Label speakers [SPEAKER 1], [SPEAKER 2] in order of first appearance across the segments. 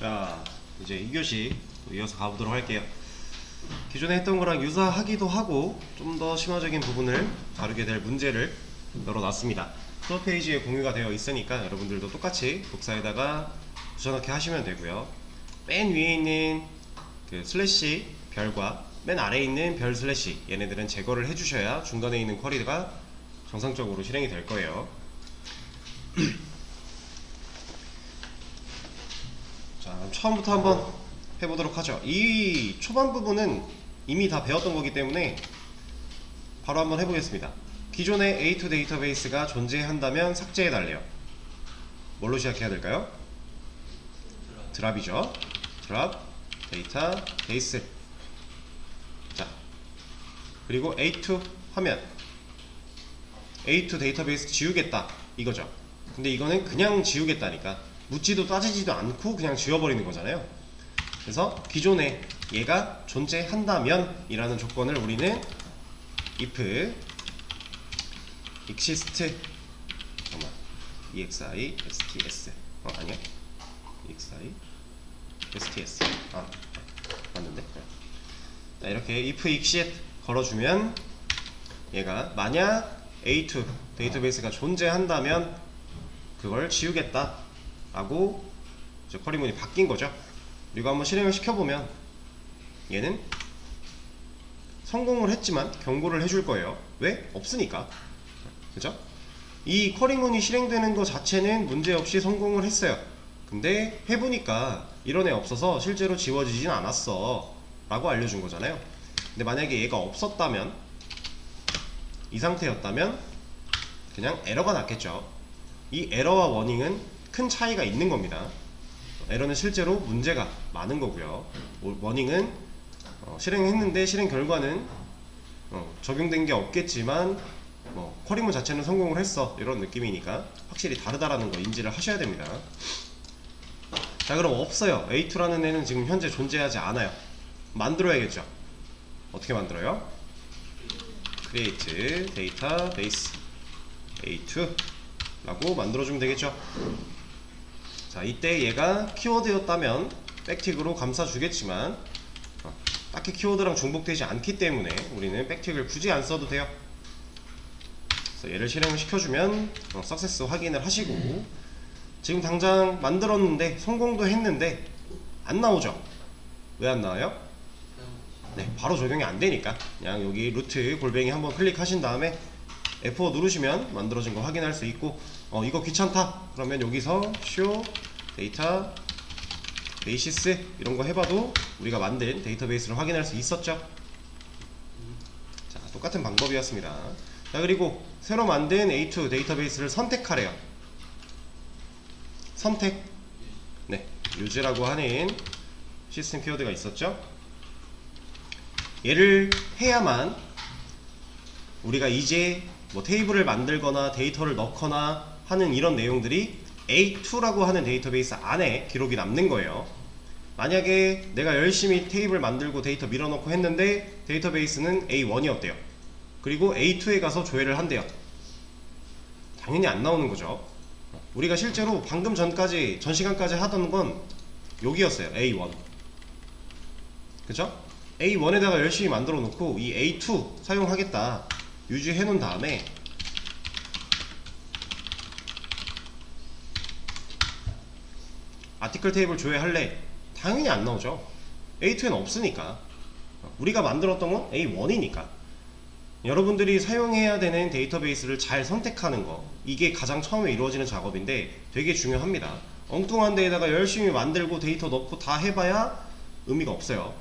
[SPEAKER 1] 자, 이제 2교시 이어서 가보도록 할게요. 기존에 했던 거랑 유사하기도 하고 좀 더 심화적인 부분을 다루게 될 문제를 열어놨습니다. 수업 페이지에 공유가 되어 있으니까 여러분들도 똑같이 복사에다가 붙여넣기 하시면 되고요. 맨 위에 있는 그 슬래시 별과 맨 아래에 있는 별 슬래시, 얘네들은 제거를 해주셔야 중간에 있는 쿼리가 정상적으로 실행이 될 거예요. 자, 그럼 처음부터 한번 해보도록 하죠. 이 초반 부분은 이미 다 배웠던 거기 때문에 바로 한번 해보겠습니다. 기존에 A2 데이터베이스가 존재한다면 삭제해달래요. 뭘로 시작해야 될까요? 드랍이죠. 드랍 데이터베이스. 자, 그리고 A2 하면 A2 데이터베이스 지우겠다 이거죠. 근데 이거는 그냥 지우겠다니까 묻지도 따지지도 않고 그냥 지워버리는 거잖아요. 그래서 기존에 얘가 존재한다면 이라는 조건을 우리는 if exist 잠깐만 exi sts 아니야 exi sts 맞는데. 자, 이렇게 if exist 걸어주면 얘가 만약 A2 데이터베이스가 존재한다면 그걸 지우겠다 라고 이제 쿼리문이 바뀐 거죠. 그리고 한번 실행을 시켜보면 얘는 성공을 했지만 경고를 해줄 거예요. 왜? 없으니까. 그죠? 이 쿼리문이 실행되는 것 자체는 문제없이 성공을 했어요. 근데 해보니까 이런 애 없어서 실제로 지워지진 않았어 라고 알려준 거잖아요. 근데 만약에 얘가 없었다면, 이 상태였다면 그냥 에러가 났겠죠. 이 에러와 워닝은 큰 차이가 있는 겁니다. 에러는 실제로 문제가 많은 거고요. 워닝은 실행했는데 실행 결과는 적용된 게 없겠지만 쿼리문 자체는 성공을 했어 이런 느낌이니까 확실히 다르다라는 거 인지를 하셔야 됩니다. 자, 그럼 없어요. A2라는 애는 지금 현재 존재하지 않아요. 만들어야겠죠. 어떻게 만들어요? create database A2 라고 만들어주면 되겠죠. 자, 이때 얘가 키워드였다면 백틱으로 감싸주겠지만 딱히 키워드랑 중복되지 않기 때문에 우리는 백틱을 굳이 안 써도 돼요. 그래서 얘를 실행을 시켜주면 석세스 확인을 하시고, 지금 당장 만들었는데 성공도 했는데 안 나오죠. 왜 안 나와요? 네, 바로 적용이 안 되니까 그냥 여기 루트 골뱅이 한번 클릭하신 다음에 F4 누르시면 만들어진 거 확인할 수 있고, 이거 귀찮다 그러면 여기서 show data basis 이런 거 해봐도 우리가 만든 데이터베이스를 확인할 수 있었죠. 자, 똑같은 방법이었습니다. 자, 그리고 새로 만든 A2 데이터베이스를 선택하래요. 선택. 네, use라고 하는 시스템 키워드가 있었죠. 얘를 해야만 우리가 이제 테이블을 만들거나 데이터를 넣거나 하는 이런 내용들이 A2라고 하는 데이터베이스 안에 기록이 남는 거예요. 만약에 내가 열심히 테이블 만들고 데이터 밀어넣고 했는데 데이터베이스는 A1이었대요. 그리고 A2에 가서 조회를 한대요. 당연히 안 나오는 거죠. 우리가 실제로 방금 전 시간까지 하던 건 여기였어요. A1. 그죠? A1에다가 열심히 만들어 놓고 이 A2 사용하겠다 유지해 놓은 다음에 아티클 테이블 조회할래? 당연히 안 나오죠. A2에는 없으니까. 우리가 만들었던 건 A1이니까. 여러분들이 사용해야 되는 데이터베이스를 잘 선택하는 거, 이게 가장 처음에 이루어지는 작업인데 되게 중요합니다. 엉뚱한 데에다가 열심히 만들고 데이터 넣고 다 해봐야 의미가 없어요.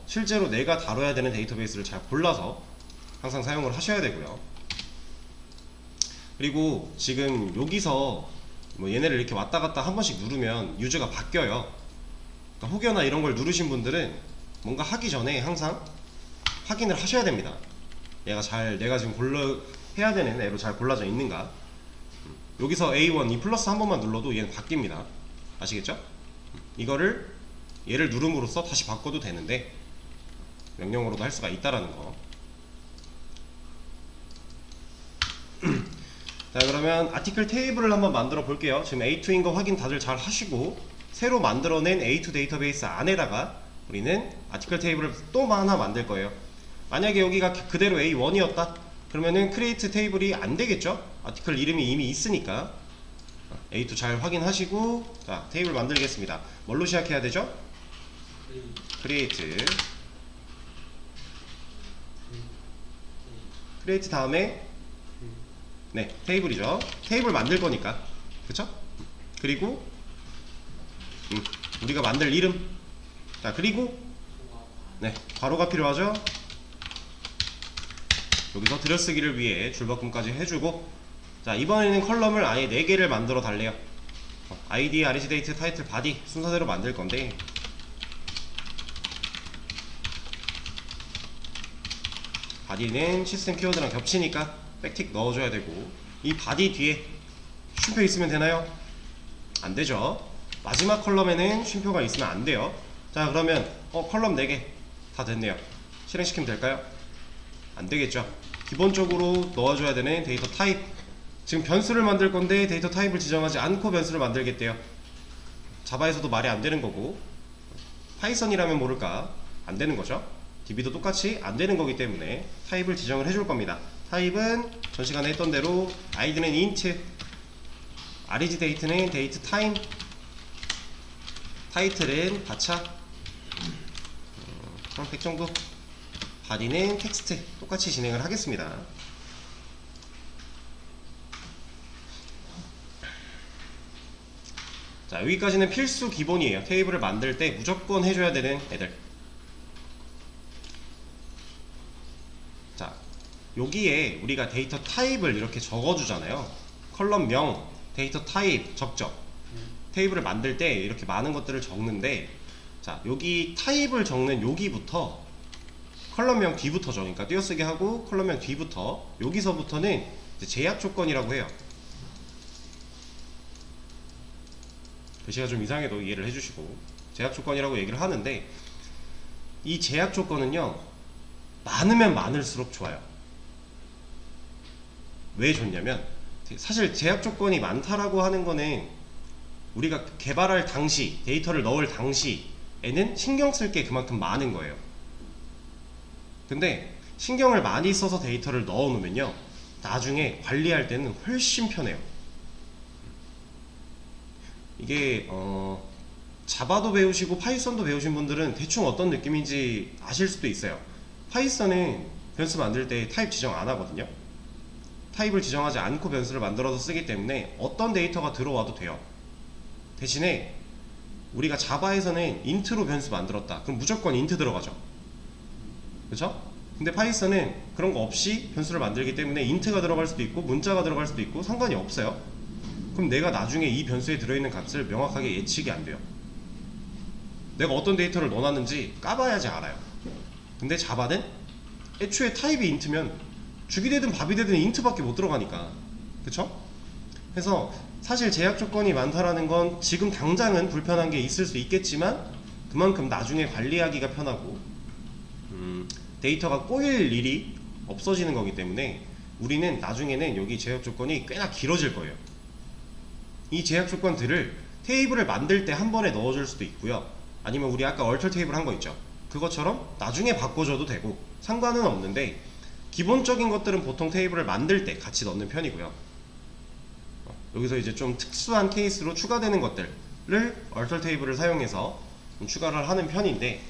[SPEAKER 1] 실제로 내가 다뤄야 되는 데이터베이스를 잘 골라서 항상 사용을 하셔야 되고요. 그리고 지금 여기서 얘네를 이렇게 왔다 갔다 한 번씩 누르면 유저가 바뀌어요. 그러니까 혹여나 이런 걸 누르신 분들은 뭔가 하기 전에 항상 확인을 하셔야 됩니다. 내가 지금 해야 되는 애로 잘 골라져 있는가. 여기서 A1 이 플러스 한 번만 눌러도 얘는 바뀝니다. 아시겠죠? 얘를 누름으로써 다시 바꿔도 되는데 명령어로도 할 수가 있다라는 거. 자, 그러면 아티클 테이블을 한번 만들어 볼게요. 지금 A2인 거 확인 다들 잘 하시고 새로 만들어낸 A2 데이터베이스 안에다가 우리는 아티클 테이블을 또 하나 만들 거예요. 만약에 여기가 그대로 A1이었다 그러면은 크리에이트 테이블이 안 되겠죠? 아티클 이름이 이미 있으니까. A2 잘 확인하시고, 자, 테이블 만들겠습니다. 뭘로 시작해야 되죠? 크리에이트 다음에 네, 테이블이죠. 테이블 만들 거니까. 그쵸? 그리고 우리가 만들 이름. 자, 그리고 네, 괄호가 필요하죠. 여기서 들여쓰기를 위해 줄바꿈까지 해주고, 자, 이번에는 컬럼을 아예 4개를 만들어 달래요. ID, RGDate, 타이틀, 바디 순서대로 만들 건데, 바디는 시스템 키워드랑 겹치니까 백틱 넣어줘야 되고, 이 바디 뒤에 쉼표 있으면 되나요? 안 되죠. 마지막 컬럼에는 쉼표가 있으면 안 돼요. 자, 그러면 컬럼 4개 다 됐네요. 실행시키면 될까요? 안 되겠죠. 기본적으로 넣어줘야 되는 데이터 타입, 지금 변수를 만들 건데 데이터 타입을 지정하지 않고 변수를 만들겠대요. 자바에서도 말이 안 되는 거고, 파이썬이라면 모를까 안 되는 거죠. DB도 똑같이 안 되는 거기 때문에 타입을 지정을 해줄 겁니다. 타입은 전 시간에 했던 대로 id는 int, RGDate는 date time, 타이틀은 가차, 한 100 정도, 바디는 텍스트 똑같이 진행을 하겠습니다. 자, 여기까지는 필수 기본이에요. 테이블을 만들 때 무조건 해줘야 되는 애들. 자, 여기에 우리가 데이터 타입을 이렇게 적어주잖아요. 컬럼명, 데이터 타입 적죠. 테이블을 만들 때 이렇게 많은 것들을 적는데, 자, 여기 타입을 적는 여기부터 컬럼명 뒤부터죠. 그러니까 띄어쓰기 하고 컬럼명 뒤부터, 여기서부터는 이제 제약 조건이라고 해요. 글씨가 좀 이상해도 이해를 해주시고, 제약 조건이라고 얘기를 하는데, 이 제약 조건은요, 많으면 많을수록 좋아요. 왜 좋냐면, 사실 제약 조건이 많다라고 하는 거는 우리가 개발할 당시, 데이터를 넣을 당시에는 신경 쓸 게 그만큼 많은 거예요. 근데 신경을 많이 써서 데이터를 넣어 놓으면요, 나중에 관리할 때는 훨씬 편해요. 이게 자바도 배우시고 파이썬도 배우신 분들은 대충 어떤 느낌인지 아실 수도 있어요. 파이썬은 변수 만들 때 타입 지정 안 하거든요. 타입을 지정하지 않고 변수를 만들어서 쓰기 때문에 어떤 데이터가 들어와도 돼요. 대신에 우리가 자바에서는 int로 변수 만들었다 그럼 무조건 int 들어가죠. 그쵸? 근데 파이썬은 그런 거 없이 변수를 만들기 때문에 int가 들어갈 수도 있고 문자가 들어갈 수도 있고 상관이 없어요. 그럼 내가 나중에 이 변수에 들어있는 값을 명확하게 예측이 안 돼요. 내가 어떤 데이터를 넣어놨는지 까봐야지 알아요. 근데 자바는 애초에 타입이 int면 죽이 되든 밥이 되든 int밖에 못 들어가니까. 그쵸? 그래서 사실 제약 조건이 많다라는 건 지금 당장은 불편한 게 있을 수 있겠지만, 그만큼 나중에 관리하기가 편하고 데이터가 꼬일 일이 없어지는 거기 때문에 우리는 나중에는 여기 제약 조건이 꽤나 길어질 거예요. 이 제약 조건들을 테이블을 만들 때 한 번에 넣어줄 수도 있고요, 아니면 우리 아까 얼터 테이블 한 거 있죠, 그것처럼 나중에 바꿔줘도 되고 상관은 없는데, 기본적인 것들은 보통 테이블을 만들 때 같이 넣는 편이고요. 여기서 이제 좀 특수한 케이스로 추가되는 것들을 얼터 테이블을 사용해서 추가를 하는 편인데,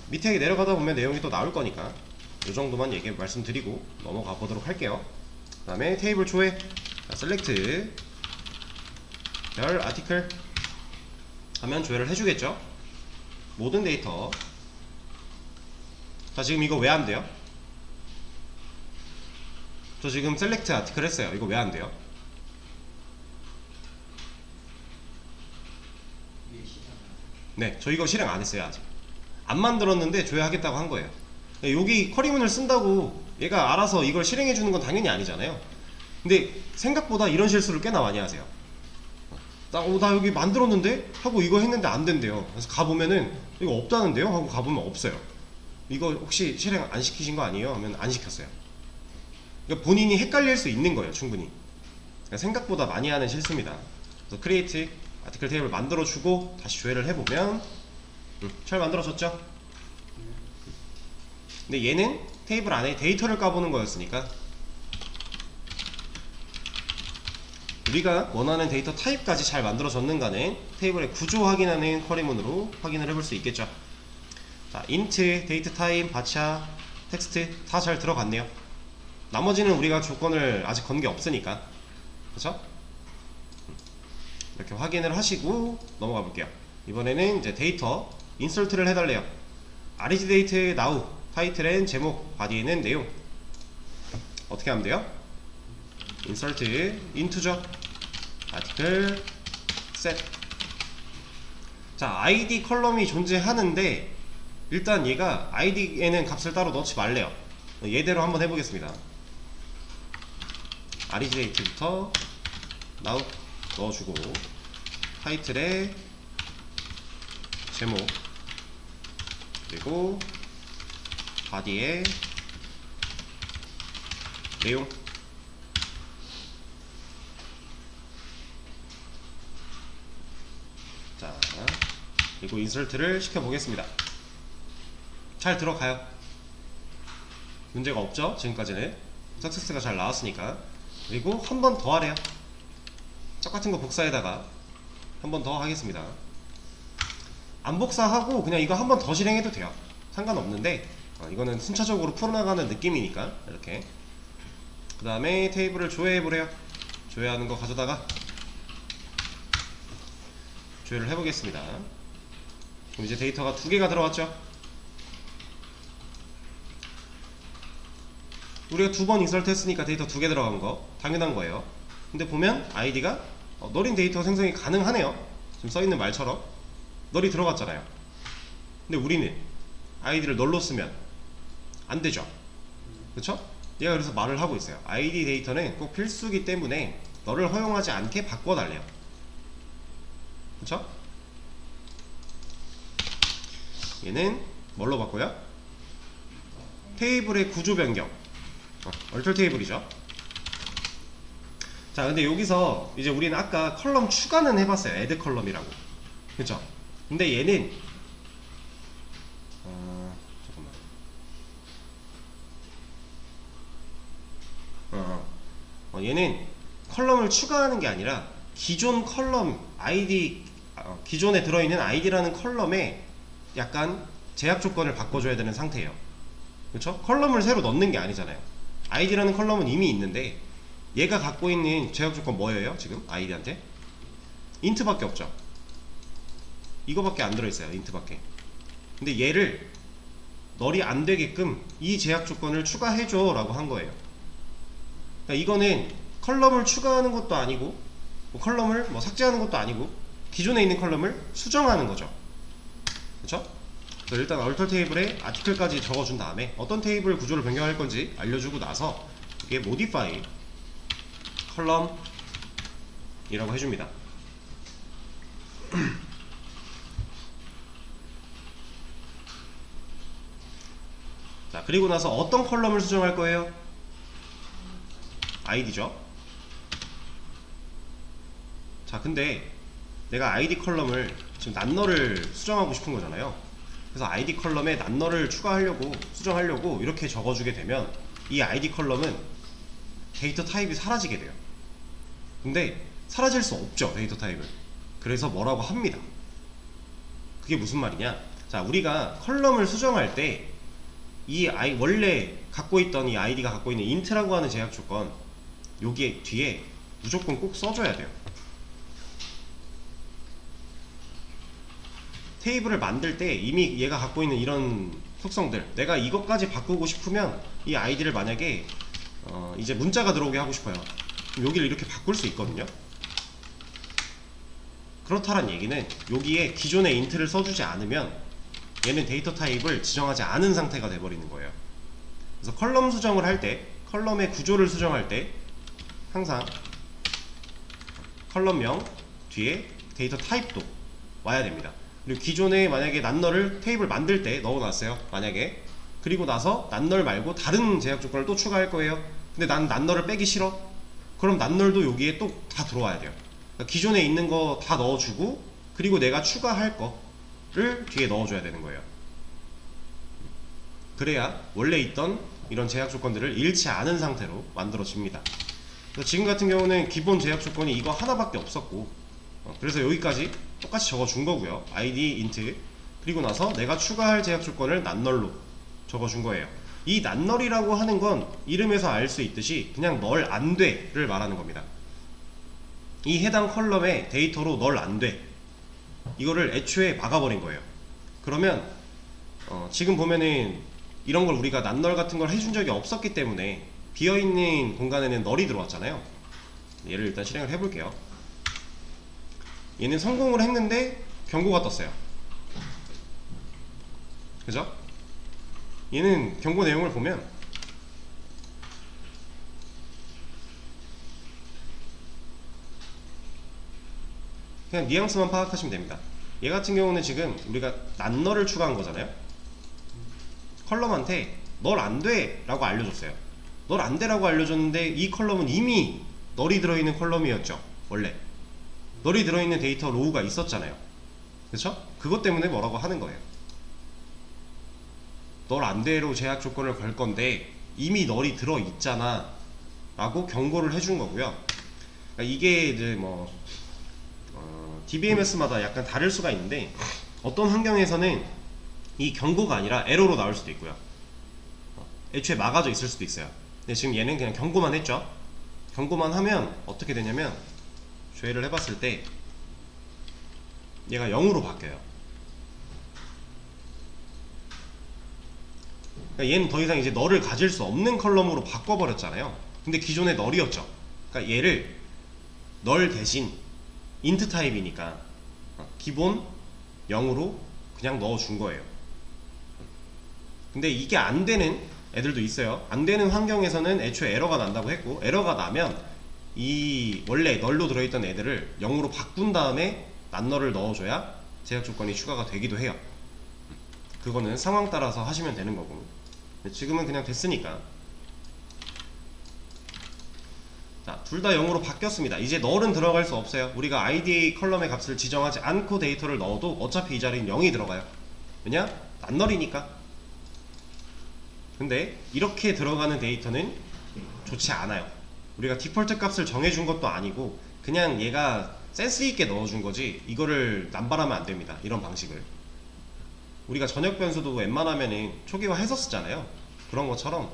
[SPEAKER 1] 밑에 내려가다 보면 내용이 또 나올 거니까 이 정도만 말씀드리고 넘어가 보도록 할게요. 그 다음에 테이블 조회, 셀렉트 별 아티클 하면 조회를 해주겠죠. 모든 데이터. 자, 지금 이거 왜 안 돼요? 저 지금 셀렉트 아티클 했어요. 이거 왜 안 돼요? 네, 저 이거 실행 안 했어요. 아직 안 만들었는데 조회하겠다고 한 거예요. 여기 커리문을 쓴다고 얘가 알아서 이걸 실행해 주는 건 당연히 아니잖아요. 근데 생각보다 이런 실수를 꽤나 많이 하세요. 나 여기 만들었는데? 하고 이거 했는데 안 된대요. 그래서 가보면은 이거 없다는데요? 하고 가보면 없어요. 이거 혹시 실행 안 시키신 거 아니에요? 하면 안 시켰어요. 그러니까 본인이 헷갈릴 수 있는 거예요, 충분히. 그러니까 생각보다 많이 하는 실수입니다. 그래서 create 아티클 테이블 만들어주고 다시 조회를 해보면 잘 만들어졌죠? 근데 얘는 테이블 안에 데이터를 까보는 거였으니까 우리가 원하는 데이터 타입까지 잘 만들어졌는가는 테이블의 구조 확인하는 쿼리문으로 확인을 해볼 수 있겠죠. 자, int, 데이터 타입, 바차, 텍스트 다 잘 들어갔네요. 나머지는 우리가 조건을 아직 건 게 없으니까, 그렇죠? 이렇게 확인을 하시고 넘어가 볼게요. 이번에는 이제 데이터 인설트를 해달래요. REGDate now 타이틀엔 제목, 바디에는 내용. 어떻게 하면 돼요? insert into죠. article set. 자, id 컬럼이 존재하는데 일단 얘가 id에는 값을 따로 넣지 말래요. 얘대로 한번 해보겠습니다. REGDate부터 now 넣어주고 타이틀에 제목 그리고 바디에 내용. 자, 그리고 인설트를 시켜보겠습니다. 잘 들어가요. 문제가 없죠? 지금까지는 석세스가 잘 나왔으니까. 그리고 한 번 더 하래요. 똑같은 거 복사에다가 한 번 더 하겠습니다. 안 복사하고 그냥 이거 한 번 더 실행해도 돼요. 상관없는데 이거는 순차적으로 풀어나가는 느낌이니까 이렇게. 그 다음에 테이블을 조회해보래요. 조회하는 거 가져다가 조회를 해보겠습니다. 그럼 이제 데이터가 2개가 들어왔죠. 우리가 2번 인설트 했으니까 데이터 2개 들어간 거 당연한 거예요. 근데 보면 아이디가 널인 데이터 생성이 가능하네요. 지금 써있는 말처럼 널이 들어갔잖아요. 근데 우리는 아이디를 널로 쓰면 안되죠. 그쵸? 얘가 그래서 말을 하고 있어요. 아이디 데이터는 꼭 필수기 때문에 널을 허용하지 않게 바꿔달래요. 그쵸? 얘는 뭘로 바꿔요? 테이블의 구조 변경. 얼털 테이블이죠. 자, 근데 여기서 이제 우리는 아까 컬럼 추가는 해봤어요. 애드 컬럼이라고. 그쵸? 근데 얘는 잠깐만. 얘는 컬럼을 추가하는 게 아니라 기존 컬럼 아이디 기존에 들어있는 아이디라는 컬럼에 약간 제약 조건을 바꿔줘야 되는 상태예요. 그쵸? 컬럼을 새로 넣는 게 아니잖아요. 아이디라는 컬럼은 이미 있는데 얘가 갖고 있는 제약 조건 뭐예요? 지금 아이디한테 인트밖에 없죠. 이거밖에 안 들어있어요. 인트밖에. 근데 얘를 널이 안 되게끔 이 제약 조건을 추가해줘 라고 한 거예요. 그러니까 이거는 컬럼을 추가하는 것도 아니고 컬럼을 삭제하는 것도 아니고 기존에 있는 컬럼을 수정하는 거죠. 그쵸? 그래서 일단 얼털 테이블에 아티클까지 적어준 다음에 어떤 테이블 구조를 변경할 건지 알려주고 나서 이게 modify 컬럼 이라고 해줍니다. 자, 그리고 나서 어떤 컬럼을 수정할 거예요? 아이디죠. 자, 근데 내가 아이디 컬럼을 지금 난너를 수정하고 싶은 거잖아요. 그래서 아이디 컬럼에 난너를 추가하려고 수정하려고 이렇게 적어주게 되면 이 아이디 컬럼은 데이터 타입이 사라지게 돼요. 근데 사라질 수 없죠, 데이터 타입을. 그래서 뭐라고 합니다. 그게 무슨 말이냐? 자, 우리가 컬럼을 수정할 때 이 원래 갖고 있던 이 아이디가 갖고 있는 int라고 하는 제약 조건 여기에 뒤에 무조건 꼭 써줘야 돼요. 테이블을 만들 때 이미 얘가 갖고 있는 이런 특성들, 내가 이것까지 바꾸고 싶으면 이 아이디를 만약에 이제 문자가 들어오게 하고 싶어요. 그럼 여기를 이렇게 바꿀 수 있거든요. 그렇다란 얘기는 여기에 기존의 int를 써주지 않으면 얘는 데이터 타입을 지정하지 않은 상태가 돼버리는 거예요. 그래서 컬럼 수정을 할 때, 컬럼의 구조를 수정할 때 항상 컬럼명 뒤에 데이터 타입도 와야 됩니다. 그리고 기존에 만약에 난널을 테이블 만들 때 넣어놨어요. 만약에. 그리고 나서 난널 말고 다른 제약 조건을 또 추가할 거예요. 근데 난 난널을 빼기 싫어. 그럼 난널도 여기에 또 다 들어와야 돼요. 그러니까 기존에 있는 거 다 넣어주고 그리고 내가 추가할 거를 뒤에 넣어줘야 되는 거예요. 그래야 원래 있던 이런 제약 조건들을 잃지 않은 상태로 만들어집니다. 그래서 지금 같은 경우는 기본 제약 조건이 이거 하나밖에 없었고 그래서 여기까지 똑같이 적어준 거고요. id int 그리고 나서 내가 추가할 제약 조건을 낱널로 적어준 거예요. 이 낱널이라고 하는 건 이름에서 알 수 있듯이 그냥 널 안 돼를 말하는 겁니다. 이 해당 컬럼의 데이터로 널 안 돼 이거를 애초에 막아버린 거예요. 그러면 지금 보면은 이런 걸 우리가 낱널 같은 걸 해준 적이 없었기 때문에 비어있는 공간에는 널이 들어왔잖아요. 얘를 일단 실행을 해볼게요. 얘는 성공을 했는데 경고가 떴어요. 그죠? 얘는 경고 내용을 보면 그냥 뉘앙스만 파악하시면 됩니다. 얘 같은 경우는 지금 우리가 낱널을 추가한 거잖아요. 컬럼한테 널 안돼 라고 알려줬어요. 널 안돼 라고 알려줬는데 이 컬럼은 이미 널이 들어있는 컬럼이었죠. 원래 널이 들어있는 데이터 로우가 있었잖아요. 그쵸? 그것 때문에 뭐라고 하는 거예요. 널 안돼로 제약 조건을 걸 건데 이미 널이 들어있잖아 라고 경고를 해준 거고요. 그러니까 이게 이제 뭐 DBMS마다 약간 다를 수가 있는데 어떤 환경에서는 이 경고가 아니라 에러로 나올 수도 있고요. 애초에 막아져 있을 수도 있어요. 근데 지금 얘는 그냥 경고만 했죠. 경고만 하면 어떻게 되냐면 조회를 해봤을 때 얘가 0으로 바뀌어요. 그러니까 얘는 더 이상 이제 널을 가질 수 없는 컬럼으로 바꿔버렸잖아요. 근데 기존에 널이었죠. 그러니까 얘를 널 대신 인트 타입이니까 기본 0으로 그냥 넣어준 거예요. 근데 이게 안 되는 애들도 있어요. 안 되는 환경에서는 애초에 에러가 난다고 했고, 에러가 나면 이 원래 널로 들어있던 애들을 0으로 바꾼 다음에 낱널을 넣어줘야 제약 조건이 추가가 되기도 해요. 그거는 상황 따라서 하시면 되는 거고, 지금은 그냥 됐으니까. 자, 둘 다 0으로 바뀌었습니다. 이제 널은 들어갈 수 없어요. 우리가 id 컬럼의 값을 지정하지 않고 데이터를 넣어도 어차피 이 자리는 0이 들어가요. 왜냐? 낱널이니까. 근데 이렇게 들어가는 데이터는 좋지 않아요. 우리가 디폴트 값을 정해준 것도 아니고 그냥 얘가 센스 있게 넣어준 거지 이거를 남발하면 안 됩니다. 이런 방식을. 우리가 전역 변수도 웬만하면은 초기화 했었잖아요. 그런 것처럼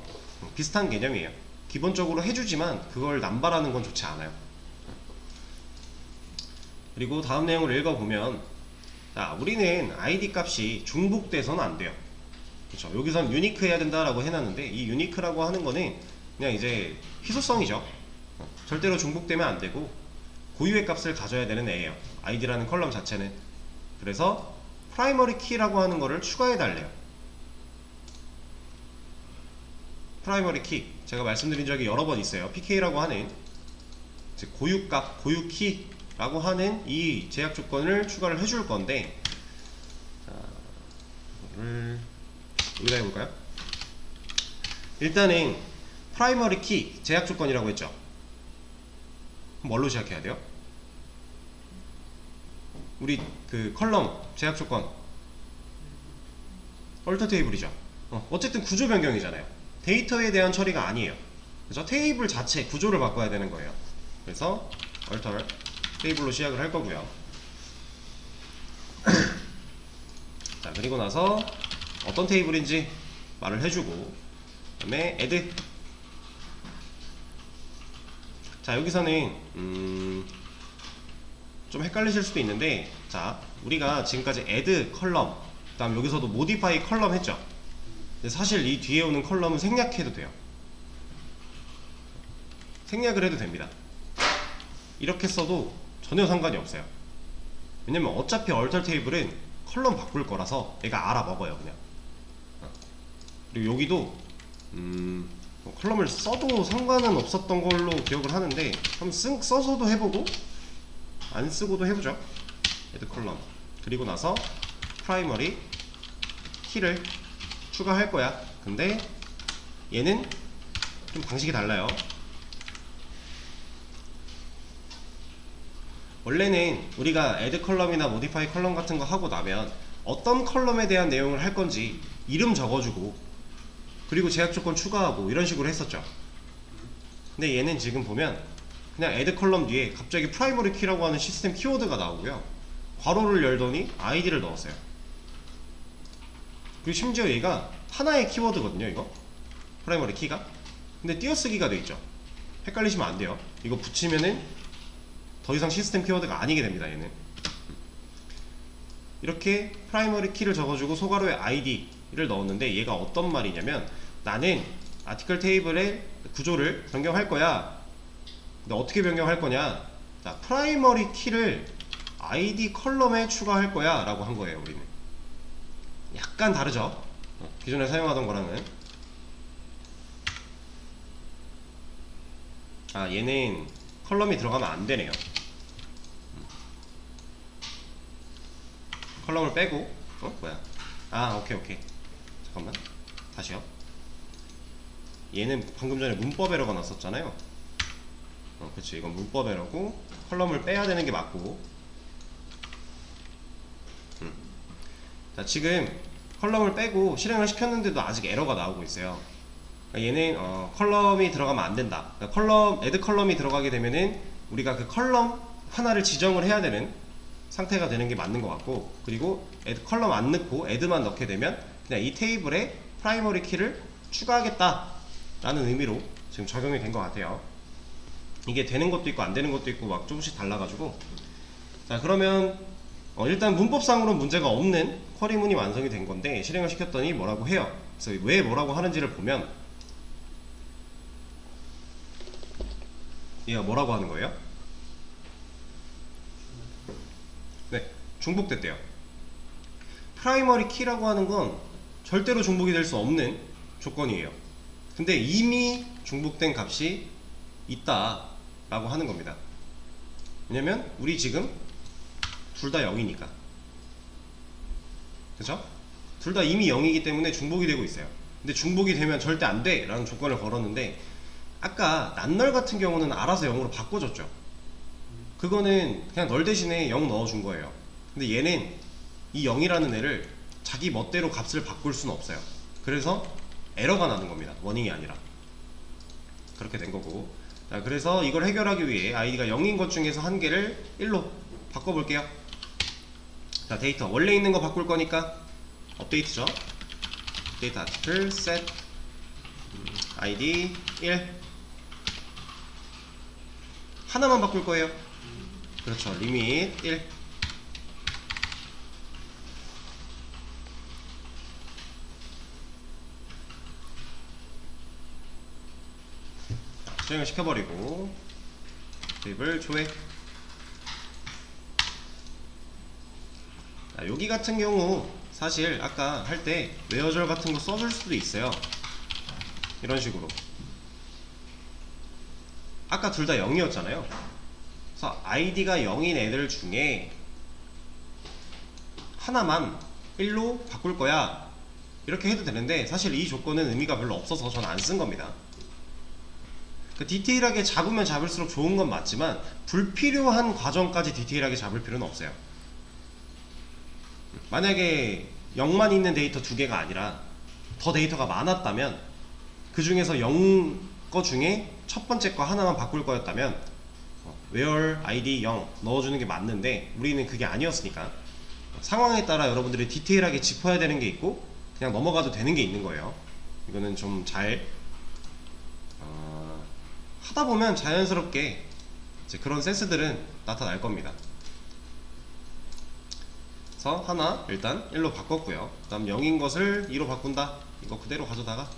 [SPEAKER 1] 비슷한 개념이에요. 기본적으로 해주지만 그걸 남발하는 건 좋지 않아요. 그리고 다음 내용을 읽어보면, 자, 우리는 id 값이 중복돼서는 안 돼요. 그렇죠. 여기선 유니크 해야 된다라고 해놨는데, 이 유니크라고 하는 거는 그냥 이제 희소성이죠. 절대로 중복되면 안 되고 고유의 값을 가져야 되는 애예요. id라는 컬럼 자체는. 그래서 프라이머리 키라고 하는 거를 추가해 달래요. 프라이머리 키, 제가 말씀드린 적이 여러 번 있어요. pk라고 하는 고유값, 고유키라고 하는 이 제약 조건을 추가를 해줄 건데, 자, 이거를 여기다 해볼까요? 일단은 프라이머리 키 제약 조건이라고 했죠. 뭘로 시작해야 돼요? 우리 그 컬럼 제약 조건 얼터 테이블이죠. 어쨌든 구조 변경이잖아요. 데이터에 대한 처리가 아니에요. 그래서 테이블 자체 구조를 바꿔야 되는 거예요. 그래서 얼터 테이블로 시작을 할 거고요. 자, 그리고 나서 어떤 테이블인지 말을 해주고, 그 다음에 add. 자, 여기서는 좀 헷갈리실 수도 있는데, 자, 우리가 지금까지 add 컬럼, 그 다음 여기서도 modify 컬럼 했죠. 근데 사실 이 뒤에 오는 컬럼은 생략해도 돼요. 생략을 해도 됩니다. 이렇게 써도 전혀 상관이 없어요. 왜냐면 어차피 얼터 테이블은 컬럼 바꿀 거라서 얘가 알아먹어요, 그냥. 그리고 여기도 컬럼을 써도 상관은 없었던 걸로 기억을 하는데, 한번 써서도 해보고 안 쓰고도 해보죠. add 컬럼. 그리고 나서 프라이머리 키를 추가할 거야. 근데 얘는 좀 방식이 달라요. 원래는 우리가 add 컬럼이나 modify 컬럼 같은 거 하고 나면 어떤 컬럼에 대한 내용을 할 건지 이름 적어주고 그리고 제약 조건 추가하고 이런 식으로 했었죠. 근데 얘는 지금 보면 그냥 add 컬럼 뒤에 갑자기 primary key라고 하는 시스템 키워드가 나오고요, 괄호를 열더니 id를 넣었어요. 그리고 심지어 얘가 하나의 키워드거든요, 이거 프라이머리 키가. 근데 띄어쓰기가 돼 있죠. 헷갈리시면 안 돼요. 이거 붙이면은 더 이상 시스템 키워드가 아니게 됩니다. 얘는 이렇게 프라이머리 키를 적어주고 소괄호에 id를 넣었는데, 얘가 어떤 말이냐면 나는 아티클 테이블의 구조를 변경할 거야. 근데 어떻게 변경할 거냐, 자, 프라이머리 키를 id 컬럼에 추가할 거야 라고 한 거예요. 우리는 약간 다르죠, 기존에 사용하던 거랑은. 아, 얘는 컬럼이 들어가면 안 되네요. 컬럼을 빼고, 뭐야, 아, 오케이 잠깐만, 다시요. 얘는 방금 전에 문법 에러가 났었잖아요. 그치, 이건 문법 에러고 컬럼을 빼야 되는 게 맞고. 자, 지금 컬럼을 빼고 실행을 시켰는데도 아직 에러가 나오고 있어요. 얘는 컬럼이 들어가면 안 된다. 컬럼, add 컬럼이 들어가게 되면은 우리가 그 컬럼 하나를 지정을 해야 되는 상태가 되는 게 맞는 것 같고, 그리고 add 컬럼 안 넣고 add만 넣게 되면 그냥 이 테이블에 프라이머리 키를 추가하겠다 라는 의미로 지금 적용이 된 것 같아요. 이게 되는 것도 있고 안 되는 것도 있고 막 조금씩 달라가지고. 자, 그러면 일단 문법상으로는 문제가 없는 쿼리문이 완성이 된 건데, 실행을 시켰더니 뭐라고 해요. 그래서 왜 뭐라고 하는지를 보면 얘가 뭐라고 하는 거예요? 네, 중복됐대요. 프라이머리 키라고 하는 건 절대로 중복이 될 수 없는 조건이에요. 근데 이미 중복된 값이 있다 라고 하는 겁니다. 왜냐면 우리 지금 둘 다 0이니까, 그쵸? 둘 다 이미 0이기 때문에 중복이 되고 있어요. 근데 중복이 되면 절대 안 돼 라는 조건을 걸었는데, 아까 낱널 같은 경우는 알아서 0으로 바꿔줬죠. 그거는 그냥 널 대신에 0 넣어준 거예요. 근데 얘는 이 0이라는 애를 자기 멋대로 값을 바꿀 수는 없어요. 그래서 에러가 나는 겁니다. 워닝이 아니라. 그렇게 된 거고. 자, 그래서 이걸 해결하기 위해 id가 0인 것 중에서 한 개를 1로 바꿔볼게요. 자, 데이터 원래 있는 거 바꿀 거니까 업데이트죠. 데이터 아티클 set id 1 하나만 바꿀 거예요. 그렇죠, 리밋 1. 수행을 시켜버리고 테이블 조회. 자, 여기 같은 경우 사실 아까 할 때 웨어절 같은 거 써줄 수도 있어요. 이런 식으로. 아까 둘 다 0이었잖아요. 그래서 id가 0인 애들 중에 하나만 1로 바꿀 거야 이렇게 해도 되는데, 사실 이 조건은 의미가 별로 없어서 전 안 쓴 겁니다. 그 디테일하게 잡으면 잡을수록 좋은 건 맞지만 불필요한 과정까지 디테일하게 잡을 필요는 없어요. 만약에 0만 있는 데이터 두 개가 아니라 더 데이터가 많았다면, 그 중에서 0 거 중에 첫 번째 거 하나만 바꿀 거였다면 where id 0 넣어주는 게 맞는데, 우리는 그게 아니었으니까 상황에 따라 여러분들이 디테일하게 짚어야 되는 게 있고 그냥 넘어가도 되는 게 있는 거예요. 이거는 좀 잘 하다 보면 자연스럽게 이제 그런 센스들은 나타날 겁니다. 그래서 하나 일단 1로 바꿨고요. 그 다음 0인 것을 2로 바꾼다. 이거 그대로 가져다가,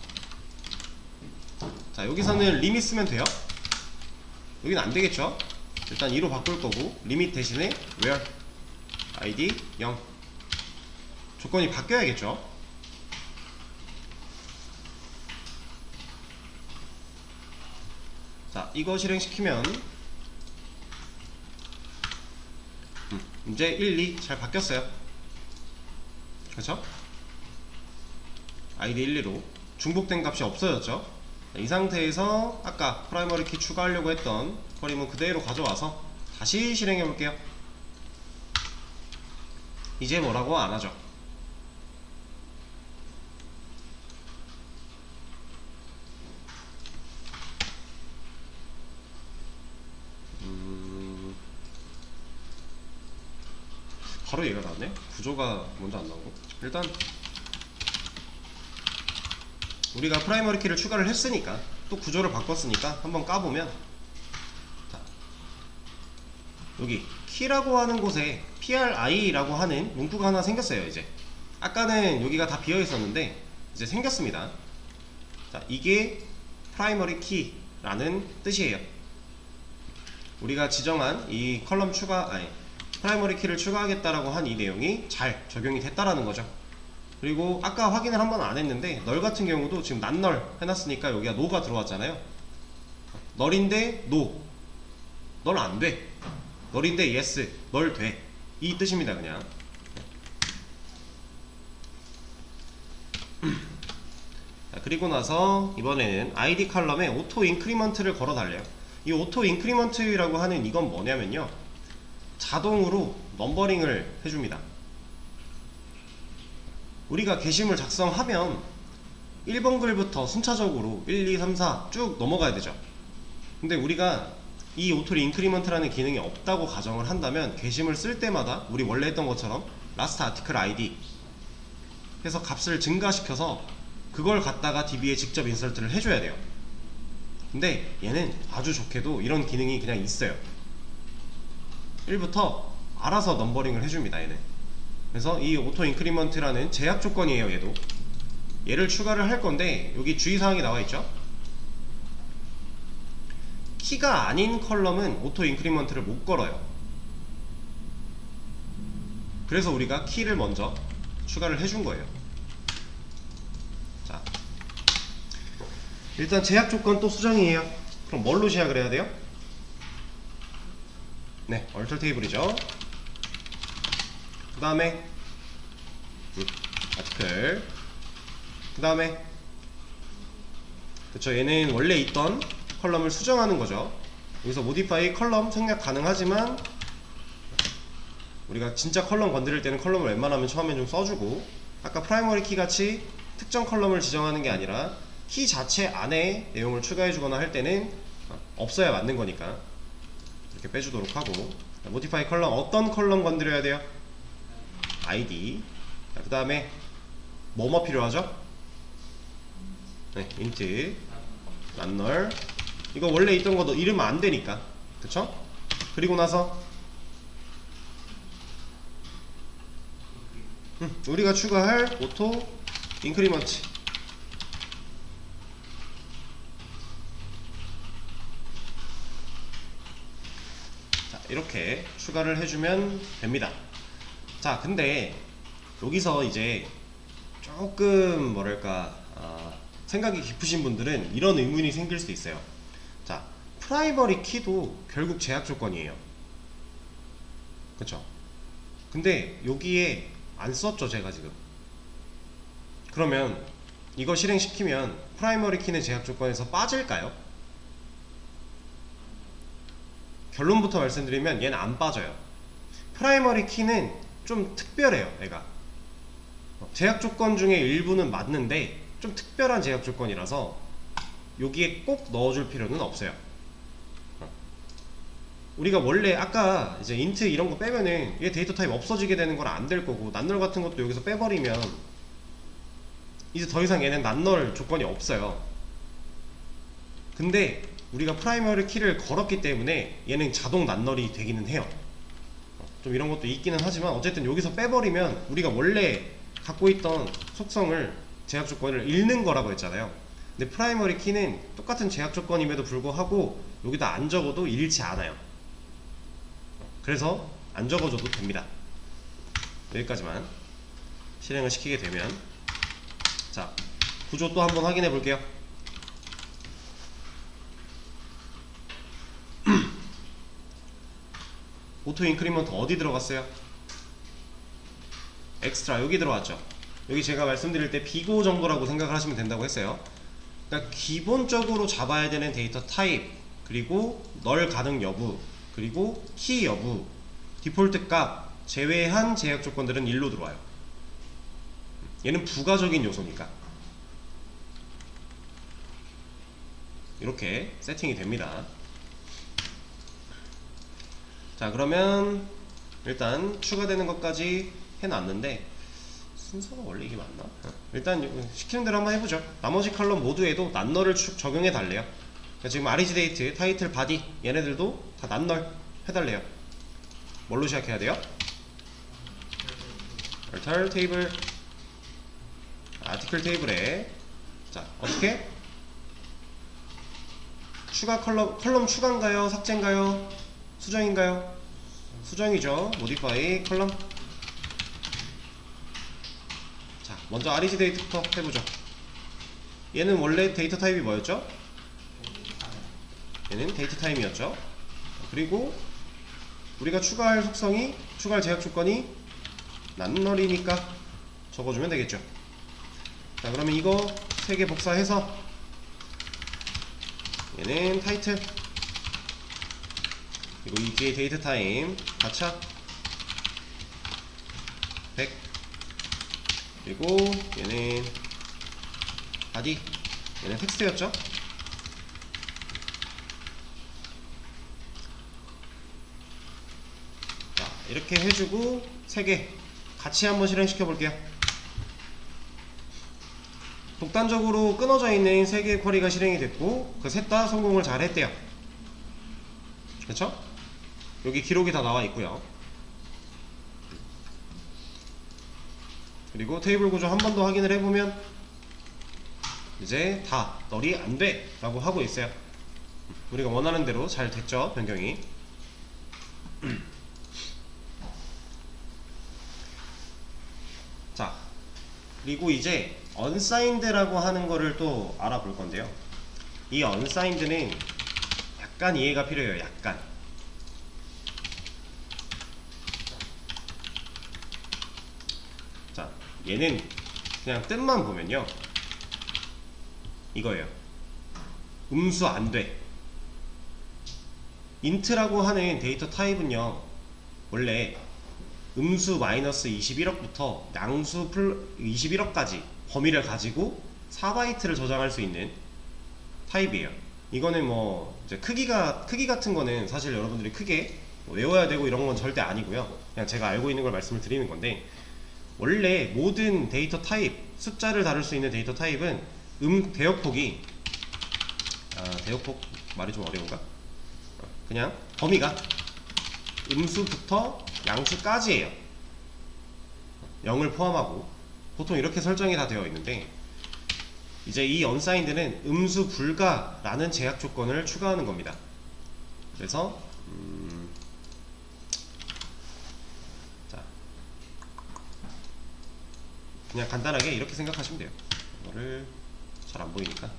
[SPEAKER 1] 자, 여기서는 리밋 쓰면 돼요. 여기는 안 되겠죠. 일단 2로 바꿀 거고, 리밋 대신에 where id 0 조건이 바뀌어야겠죠. 자, 이거 실행시키면 이제 1, 2 잘 바뀌었어요. 그렇죠? id 1, 2로 중복된 값이 없어졌죠. 이 상태에서 아까 프라이머리 키 추가하려고 했던 쿼리문 그대로 가져와서 다시 실행해 볼게요. 이제 뭐라고 안 하죠. 바로 얘가 나왔네? 구조가 먼저 안 나오고. 일단 우리가 프라이머리 키를 추가를 했으니까, 또 구조를 바꿨으니까 한번 까보면, 자, 여기 키라고 하는 곳에 PRI라고 하는 문구가 하나 생겼어요. 이제 아까는 여기가 다 비어 있었는데 이제 생겼습니다. 자, 이게 프라이머리 키라는 뜻이에요. 우리가 지정한 이 컬럼 프라이머리 키를 추가하겠다라고 한 이 내용이 잘 적용이 됐다라는 거죠. 그리고 아까 확인을 한번 안 했는데, 널 같은 경우도 지금 난널 해놨으니까 여기가 노가 들어왔잖아요. 널인데 노, 널 안 돼. 널인데 예스, 널 돼. 이 뜻입니다. 그냥. 자, 그리고 나서 이번에는 ID 컬럼에 오토 인크리먼트를 걸어 달래요. 이 오토 인크리먼트라고 하는 이건 뭐냐면요, 자동으로 넘버링을 해줍니다. 우리가 게시물 작성하면 1번 글부터 순차적으로 1, 2, 3, 4 쭉 넘어가야 되죠. 근데 우리가 이 오토 인크리먼트라는 기능이 없다고 가정을 한다면, 게시물 쓸 때마다 우리 원래 했던 것처럼 라스트 아티클 ID 해서 값을 증가시켜서 그걸 갖다가 DB에 직접 인설트를 해줘야 돼요. 근데 얘는 아주 좋게도 이런 기능이 그냥 있어요. 1부터 알아서 넘버링을 해줍니다. 얘는. 그래서 이 오토 인크리먼트라는 제약 조건이에요. 얘도. 얘를 추가를 할 건데, 여기 주의사항이 나와 있죠. 키가 아닌 컬럼은 오토 인크리먼트를 못 걸어요. 그래서 우리가 키를 먼저 추가를 해준 거예요. 자, 일단 제약 조건 또 수정이에요. 그럼 뭘로 시작을 해야 돼요? 네, 얼털 테이블이죠. 그 다음에 아티클, 그 다음에 그쵸, 얘는 원래 있던 컬럼을 수정하는 거죠. 여기서 modify 컬럼 생략 가능하지만, 우리가 진짜 컬럼 건드릴 때는 컬럼을 웬만하면 처음에 좀 써주고, 아까 프라이머리 키 같이 특정 컬럼을 지정하는 게 아니라 키 자체 안에 내용을 추가해 주거나 할 때는 없어야 맞는 거니까 이렇게 빼주도록 하고, modify 컬럼, 어떤 컬럼 건드려야 돼요? ID. 그 다음에 뭐뭐 필요하죠? 네, int 난널. 이거 원래 있던 거 이르면 안 되니까, 그쵸? 그리고 나서 우리가 추가할 오토 인크리먼트. 자, 이렇게 추가를 해주면 됩니다. 자, 근데 여기서 이제 조금 뭐랄까, 생각이 깊으신 분들은 이런 의문이 생길 수 있어요. 자, 프라이머리 키도 결국 제약 조건이에요. 그쵸? 근데 여기에 안 썼죠, 제가 지금. 그러면 이거 실행시키면 프라이머리 키는 제약 조건에서 빠질까요? 결론부터 말씀드리면 얘는 안 빠져요. 프라이머리 키는 좀 특별해요. 얘가 제약 조건 중에 일부는 맞는데 좀 특별한 제약 조건이라서 여기에 꼭 넣어줄 필요는 없어요. 우리가 원래 아까 이제 인트 이런 거 빼면은 얘 데이터 타입 없어지게 되는 건 안 될 거고, 난널 같은 것도 여기서 빼버리면 이제 더 이상 얘는 난널 조건이 없어요. 근데 우리가 프라이머리 키를 걸었기 때문에 얘는 자동 난널이 되기는 해요. 좀 이런 것도 있기는 하지만, 어쨌든 여기서 빼버리면 우리가 원래 갖고 있던 속성을, 제약 조건을 잃는 거라고 했잖아요. 근데 프라이머리 키는 똑같은 제약 조건임에도 불구하고 여기다 안 적어도 잃지 않아요. 그래서 안 적어줘도 됩니다. 여기까지만 실행을 시키게 되면, 자, 구조 또 한번 확인해 볼게요. 오토 인크리먼트 어디 들어갔어요? 엑스트라 여기 들어왔죠. 여기 제가 말씀드릴 때 비고 정도라고 생각을 하시면 된다고 했어요. 그러니까 기본적으로 잡아야 되는 데이터 타입, 그리고 널 가능 여부, 그리고 키 여부, 디폴트 값 제외한 제약 조건들은 1로 들어와요. 얘는 부가적인 요소니까. 이렇게 세팅이 됩니다. 자, 그러면 일단 추가되는 것까지 해놨는데 순서가 원래 이게 맞나? 일단 시키는 대로 한번 해보죠. 나머지 컬럼 모두에도 난널을 적용해 달래요. 지금 REGDate, 타이틀, 바디 얘네들도 다 난널 해달래요. 뭘로 시작해야 돼요? alter 테이블, 아티클 테이블에 자, 어떻게? 추가 컬럼 추가인가요? 삭제인가요? 수정인가요? 수정이죠. modify 컬럼. 자, 먼저 REGDate부터 해보죠. 얘는 원래 데이터 타입이 뭐였죠? 얘는 데이터 타입이었죠. 그리고 우리가 추가할 속성이, 추가할 제약 조건이 난널이니까 적어주면 되겠죠. 자, 그러면 이거 3개 복사해서 얘는 타이틀, 그리고 이 뒤에 데이터 타임 가차 100, 그리고 얘는 바디, 얘는 텍스트였죠. 자, 이렇게 해주고 3개 같이 한번 실행시켜 볼게요. 독단적으로 끊어져 있는 3개의 쿼리가 실행이 됐고 그 셋 다 성공을 잘 했대요. 그쵸? 여기 기록이 다 나와 있고요. 그리고 테이블 구조 한 번 더 확인을 해보면 이제 다 널이 안 돼 라고 하고 있어요. 우리가 원하는 대로 잘 됐죠, 변경이. 자, 그리고 이제 unsigned라고 하는 거를 또 알아볼 건데요. 이 unsigned는 약간 이해가 필요해요. 약간. 자, 얘는 그냥 뜻만 보면요, 이거예요. 음수 안 돼. int라고 하는 데이터 타입은요, 원래 음수 마이너스 21억부터 양수 21억까지 범위를 가지고 4바이트를 저장할 수 있는 타입이에요. 이거는 뭐 이제 크기 같은 거는 사실 여러분들이 크게 뭐 외워야 되고 이런 건 절대 아니고요. 그냥 제가 알고 있는 걸 말씀을 드리는 건데, 원래 모든 데이터 타입, 숫자를 다룰 수 있는 데이터 타입은 대역폭이 대역폭 말이 좀 어려운가? 그냥 범위가 음수부터 양수까지예요. 0을 포함하고 보통 이렇게 설정이 다 되어 있는데, 이제 이 unsigned는 음수 불가라는 제약 조건을 추가하는 겁니다. 그래서 자, 그냥 간단하게 이렇게 생각하시면 돼요. 이거를 잘 안 보이니까.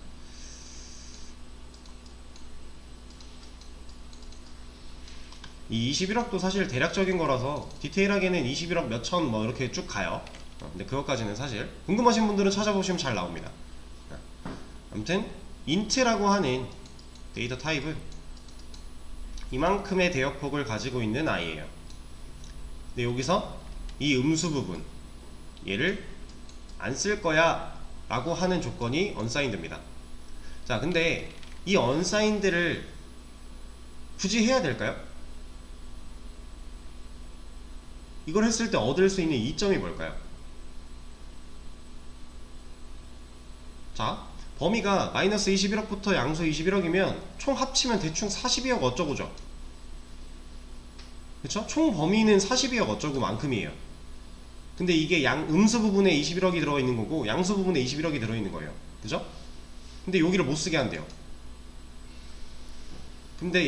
[SPEAKER 1] 이 21억도 사실 대략적인 거라서 디테일하게는 21억 몇천 뭐 이렇게 쭉 가요. 근데 그것까지는 사실 궁금하신 분들은 찾아보시면 잘 나옵니다. 아무튼 int라고 하는 데이터 타입은 이만큼의 대역폭을 가지고 있는 아이예요. 근데 여기서 이 음수 부분, 얘를 안 쓸 거야 라고 하는 조건이 unsigned입니다. 자, 근데 이 unsigned를 굳이 해야 될까요? 이걸 했을 때 얻을 수 있는 이점이 뭘까요? 자, 범위가 마이너스 21억부터 양수 21억이면 총 합치면 대충 42억 어쩌고죠. 그쵸? 총 범위는 42억 어쩌고 만큼이에요. 근데 이게 음수 부분에 21억이 들어있는 거고 양수 부분에 21억이 들어있는 거예요. 그죠? 근데 여기를 못쓰게 한대요. 근데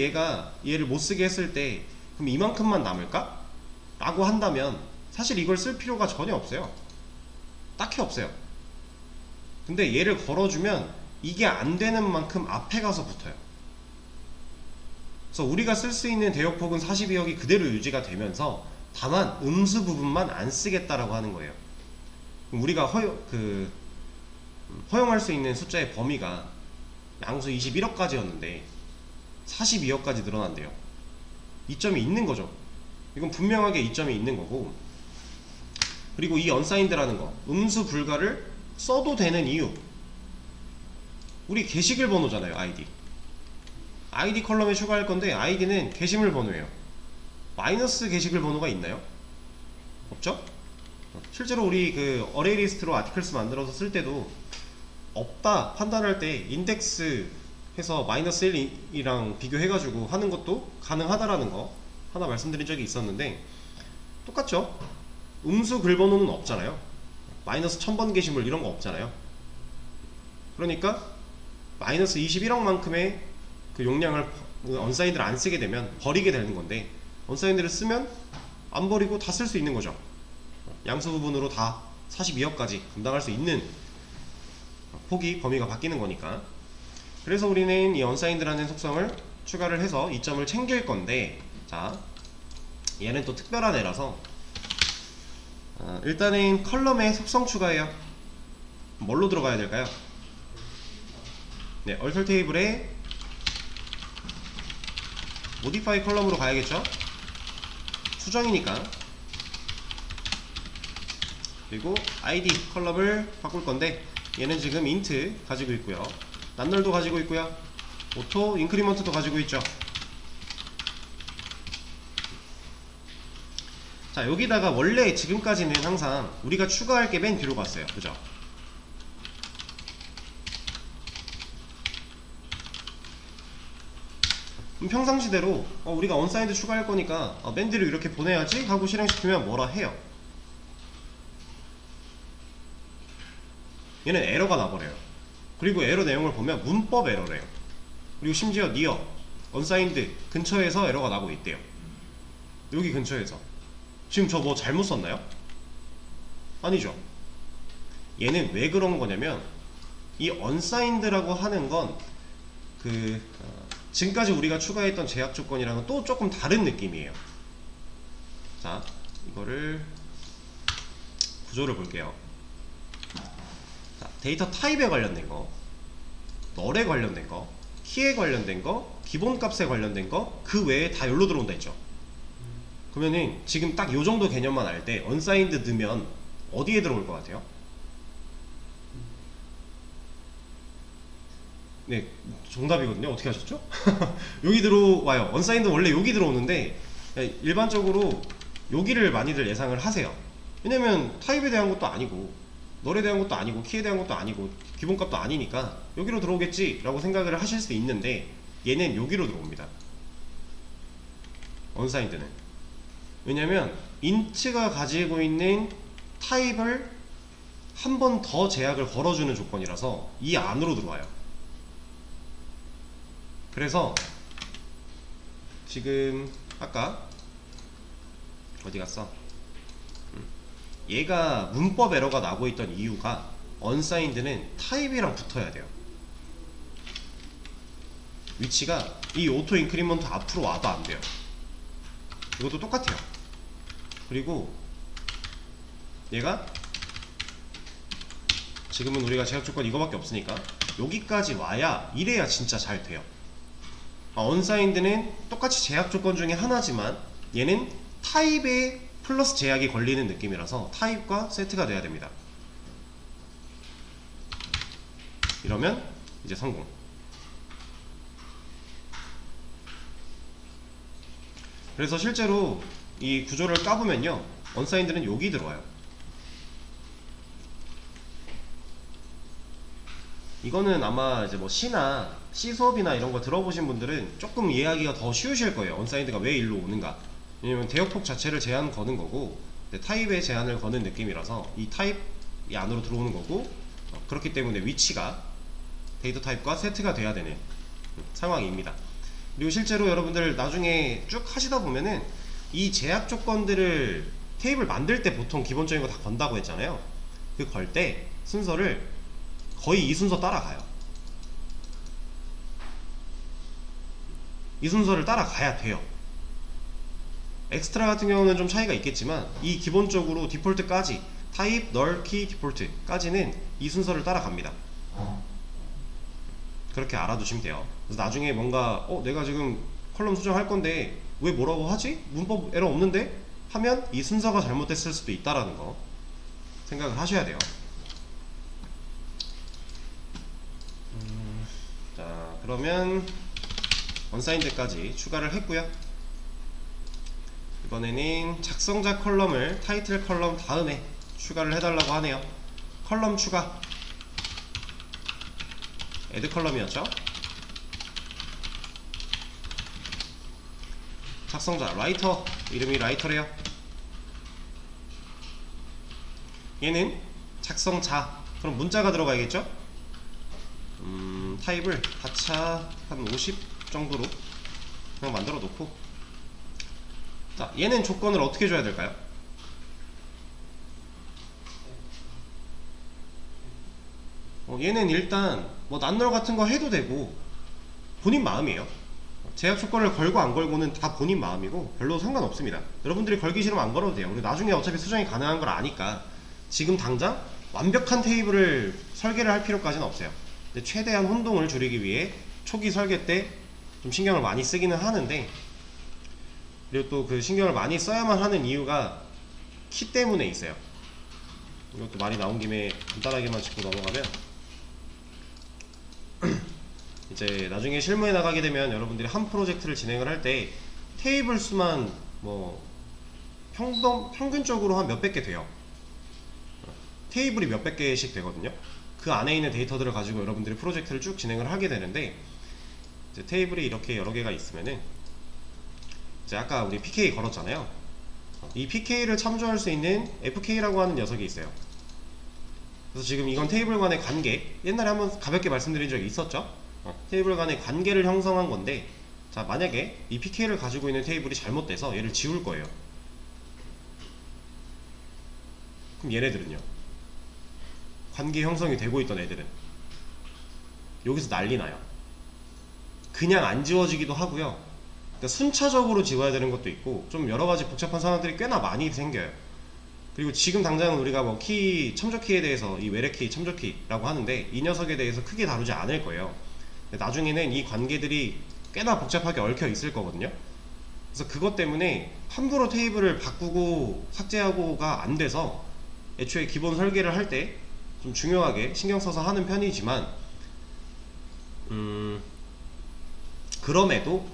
[SPEAKER 1] 얘를 못쓰게 했을 때 그럼 이만큼만 남을까? 라고 한다면 사실 이걸 쓸 필요가 전혀 없어요. 딱히 없어요. 근데 얘를 걸어주면 이게 안 되는 만큼 앞에 가서 붙어요. 그래서 우리가 쓸 수 있는 대역폭은 42억이 그대로 유지가 되면서 다만 음수 부분만 안 쓰겠다라고 하는 거예요. 우리가 허용할 수 있는 숫자의 범위가 양수 21억까지였는데 42억까지 늘어난대요. 이점이 있는 거죠. 이건 분명하게 이점이 있는 거고, 그리고 이 unsigned라는 거, 음수 불가를 써도 되는 이유, 우리 게시글 번호잖아요. ID 컬럼에 추가할 건데 ID는 게시물 번호예요. 마이너스 게시글 번호가 있나요? 없죠? 실제로 우리 그 어레이 리스트로 아티클스 만들어서 쓸 때도 없다 판단할 때 인덱스 해서 마이너스 1이랑 비교해가지고 하는 것도 가능하다라는 거 하나 말씀드린 적이 있었는데, 똑같죠? 음수 글 번호는 없잖아요. 마이너스 1000번 게시물 이런 거 없잖아요. 그러니까 마이너스 21억만큼의 그 용량을 언사인드를 안 쓰게 되면 버리게 되는 건데, 언사인드를 쓰면 안 버리고 다 쓸 수 있는 거죠. 양수 부분으로 다 42억까지 감당할 수 있는 폭이, 범위가 바뀌는 거니까. 그래서 우리는 이 unsigned라는 속성을 추가를 해서 이점을 챙길 건데, 자, 얘는 또 특별한 애라서 일단은 컬럼에 속성 추가해요. 뭘로 들어가야 될까요? 네, alter 테이블에 modify 컬럼으로 가야겠죠? 수정이니까. 그리고 id 컬럼을 바꿀 건데, 얘는 지금 int 가지고 있고요, 난널도 가지고 있고요, 오토 인크리먼트도 가지고 있죠. 자, 여기다가 원래 지금까지는 항상 우리가 추가할 게 맨 뒤로 갔어요. 그죠? 평상시대로 우리가 언사인드 추가할 거니까 맨 뒤로 이렇게 보내야지 하고 실행시키면 뭐라 해요. 얘는 에러가 나버려요. 그리고 에러 내용을 보면 문법 에러래요. 그리고 심지어 near, unsigned 근처에서 에러가 나고 있대요. 여기 근처에서. 지금 저 뭐 잘못 썼나요? 아니죠. 얘는 왜 그런 거냐면, 이 unsigned라고 하는 건 지금까지 우리가 추가했던 제약 조건이랑은 또 조금 다른 느낌이에요. 자, 이거를 구조를 볼게요. 자, 데이터 타입에 관련된 거, 널에 관련된 거, 키에 관련된 거, 기본값에 관련된 거, 그 외에 다 여기로 들어온다 했죠. 그러면은 지금 딱 요 정도 개념만 알 때 unsigned 넣으면 어디에 들어올 것 같아요? 네, 정답이거든요. 어떻게 하셨죠? 여기 들어와요. unsigned 원래 여기 들어오는데, 일반적으로 여기를 많이들 예상을 하세요. 왜냐면 타입에 대한 것도 아니고, 널에 대한 것도 아니고, 키에 대한 것도 아니고, 기본값도 아니니까 여기로 들어오겠지 라고 생각을 하실 수 있는데, 얘는 여기로 들어옵니다. unsigned는. 왜냐면 int가 가지고 있는 타입을 한 번 더 제약을 걸어주는 조건이라서 이 안으로 들어와요. 그래서 지금 아까 어디 갔어? 얘가 문법 에러가 나고 있던 이유가, unsigned는 타입이랑 붙어야 돼요. 위치가 이 오토 인크리먼트 앞으로 와도 안 돼요. 이것도 똑같아요. 그리고 얘가 지금은 우리가 제약 조건 이거밖에 없으니까 여기까지 와야, 이래야 진짜 잘 돼요. unsigned는 똑같이 제약 조건 중에 하나지만 얘는 타입에 플러스 제약이 걸리는 느낌이라서 타입과 세트가 돼야 됩니다. 이러면 이제 성공. 그래서 실제로 이 구조를 까보면요, unsigned는 여기 들어와요. 이거는 아마 이제 뭐 C나 C 수업이나 이런 거 들어보신 분들은 조금 이해하기가 더 쉬우실 거예요. unsigned가 왜 일로 오는가. 왜냐면 대역폭 자체를 제한 거는 거고, 타입에 제한을 거는 느낌이라서 이 타입이 안으로 들어오는 거고, 그렇기 때문에 위치가 데이터 타입과 세트가 돼야 되는 상황입니다. 그리고 실제로 여러분들 나중에 쭉 하시다 보면은 이 제약 조건들을 테이블 만들 때 보통 기본적인 거 다 건다고 했잖아요. 그 걸 때 순서를 거의 이 순서 따라가요. 이 순서를 따라가야 돼요. 엑스트라 같은 경우는 좀 차이가 있겠지만, 이 기본적으로 디폴트까지, 타입, 널, 키, 디폴트까지는 이 순서를 따라갑니다. 그렇게 알아두시면 돼요. 그래서 나중에 뭔가 내가 지금 컬럼 수정할 건데 왜 뭐라고 하지? 문법 에러 없는데? 하면 이 순서가 잘못됐을 수도 있다라는 거 생각을 하셔야 돼요. 자, 그러면 언사인드까지 추가를 했고요. 이번에는 작성자 컬럼을 타이틀 컬럼 다음에 추가를 해달라고 하네요. 컬럼 추가, 애드 컬럼이었죠. 작성자 라이터, 이름이 라이터래요. 얘는 작성자, 그럼 문자가 들어가야겠죠. 타입을 가차 한 50 정도로 그냥 만들어 놓고, 자, 얘는 조건을 어떻게 줘야 될까요? 얘는 일단 뭐 난널 같은 거 해도 되고 본인 마음이에요. 제약 조건을 걸고 안 걸고는 다 본인 마음이고 별로 상관없습니다. 여러분들이 걸기 싫으면 안 걸어도 돼요. 그리고 나중에 어차피 수정이 가능한 걸 아니까 지금 당장 완벽한 테이블을 설계를 할 필요까지는 없어요. 근데 최대한 혼동을 줄이기 위해 초기 설계 때 좀 신경을 많이 쓰기는 하는데, 그리고 또 그 신경을 많이 써야만 하는 이유가 키 때문에 있어요. 이것도 말이 나온 김에 간단하게만 짚고 넘어가면 이제 나중에 실무에 나가게 되면 여러분들이 한 프로젝트를 진행을 할 때 테이블 수만 뭐 평균적으로 한 몇백 개 돼요. 테이블이 몇백 개씩 되거든요. 그 안에 있는 데이터들을 가지고 여러분들이 프로젝트를 쭉 진행을 하게 되는데, 이제 테이블이 이렇게 여러 개가 있으면은 이제 아까 우리 PK 걸었잖아요. 이 PK를 참조할 수 있는 FK라고 하는 녀석이 있어요. 그래서 지금 이건 테이블 간의 관계, 옛날에 한번 가볍게 말씀드린 적이 있었죠. 테이블 간의 관계를 형성한 건데, 자, 만약에 이 PK를 가지고 있는 테이블이 잘못돼서 얘를 지울 거예요. 그럼 얘네들은요, 관계 형성이 되고 있던 애들은 여기서 난리 나요. 그냥 안 지워지기도 하고요. 그러니까 순차적으로 지워야 되는 것도 있고 좀 여러가지 복잡한 상황들이 꽤나 많이 생겨요. 그리고 지금 당장 우리가 뭐 키, 참조키에 대해서 이 외래키, 참조키라고 하는데 이 녀석에 대해서 크게 다루지 않을 거예요. 나중에는 이 관계들이 꽤나 복잡하게 얽혀 있을 거거든요. 그래서 그것 때문에 함부로 테이블을 바꾸고 삭제하고가 안 돼서 애초에 기본 설계를 할 때 좀 중요하게 신경 써서 하는 편이지만, 그럼에도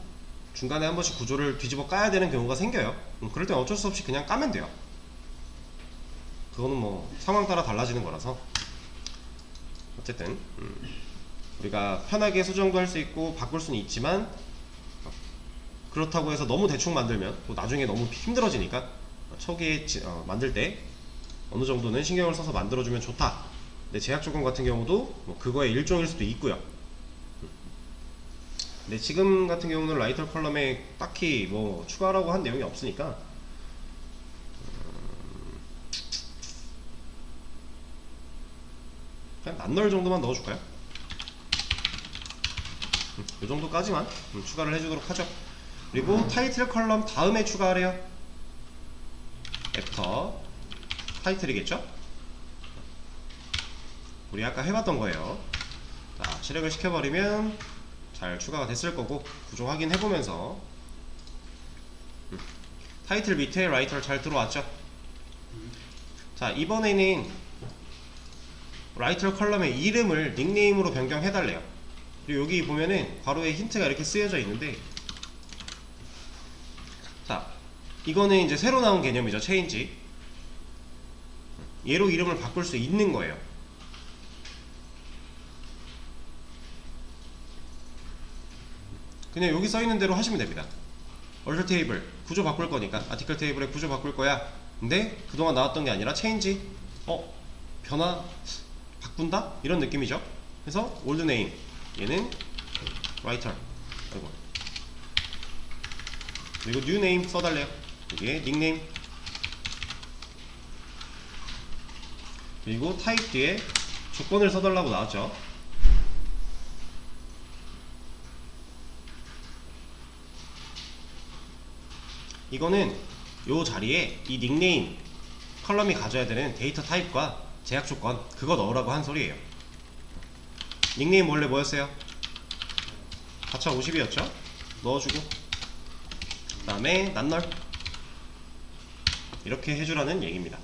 [SPEAKER 1] 중간에 한 번씩 구조를 뒤집어 까야 되는 경우가 생겨요. 그럴 땐 어쩔 수 없이 그냥 까면 돼요. 그거는 뭐 상황 따라 달라지는 거라서. 어쨌든 우리가 편하게 수정도 할 수 있고 바꿀 수는 있지만, 그렇다고 해서 너무 대충 만들면 또 나중에 너무 힘들어지니까 초기에 만들 때 어느 정도는 신경을 써서 만들어주면 좋다. 근데 제약 조건 같은 경우도 뭐 그거의 일종일 수도 있고요. 근데 지금 같은 경우는 라이터 컬럼에 딱히 뭐 추가라고 한 내용이 없으니까 그냥 난널 정도만 넣어줄까요? 이 정도까지만 추가를 해주도록 하죠. 그리고 타이틀 컬럼 다음에 추가하래요. 애프터 타이틀이겠죠? 우리 아까 해봤던 거예요. 자, 실행을 시켜버리면 잘 추가가 됐을 거고, 구조 확인해보면서 타이틀 밑에 라이터 잘 들어왔죠? 자, 이번에는 라이터 컬럼의 이름을 닉네임으로 변경해달래요. 그리고 여기 보면은 괄호에 힌트가 이렇게 쓰여져 있는데, 자, 이거는 이제 새로 나온 개념이죠. 체인지. 얘로 이름을 바꿀 수 있는 거예요. 그냥 여기 써있는 대로 하시면 됩니다. 얼터 테이블 구조 바꿀 거니까 아티클 테이블의 구조 바꿀 거야. 근데 그동안 나왔던 게 아니라 체인지, 변화 바꾼다? 이런 느낌이죠. 그래서 올드 네임, 얘는 라이터, 그리고 뉴 네임 써달래요. 여기에 닉네임, 그리고 타입 뒤에 조건을 써달라고 나왔죠. 이거는 요 자리에 이 닉네임 컬럼이 가져야 되는 데이터 타입과 제약 조건, 그거 넣으라고 한 소리예요. 닉네임 원래 뭐였어요? 가차 50이었죠? 넣어주고, 그 다음에 난널 이렇게 해주라는 얘기입니다.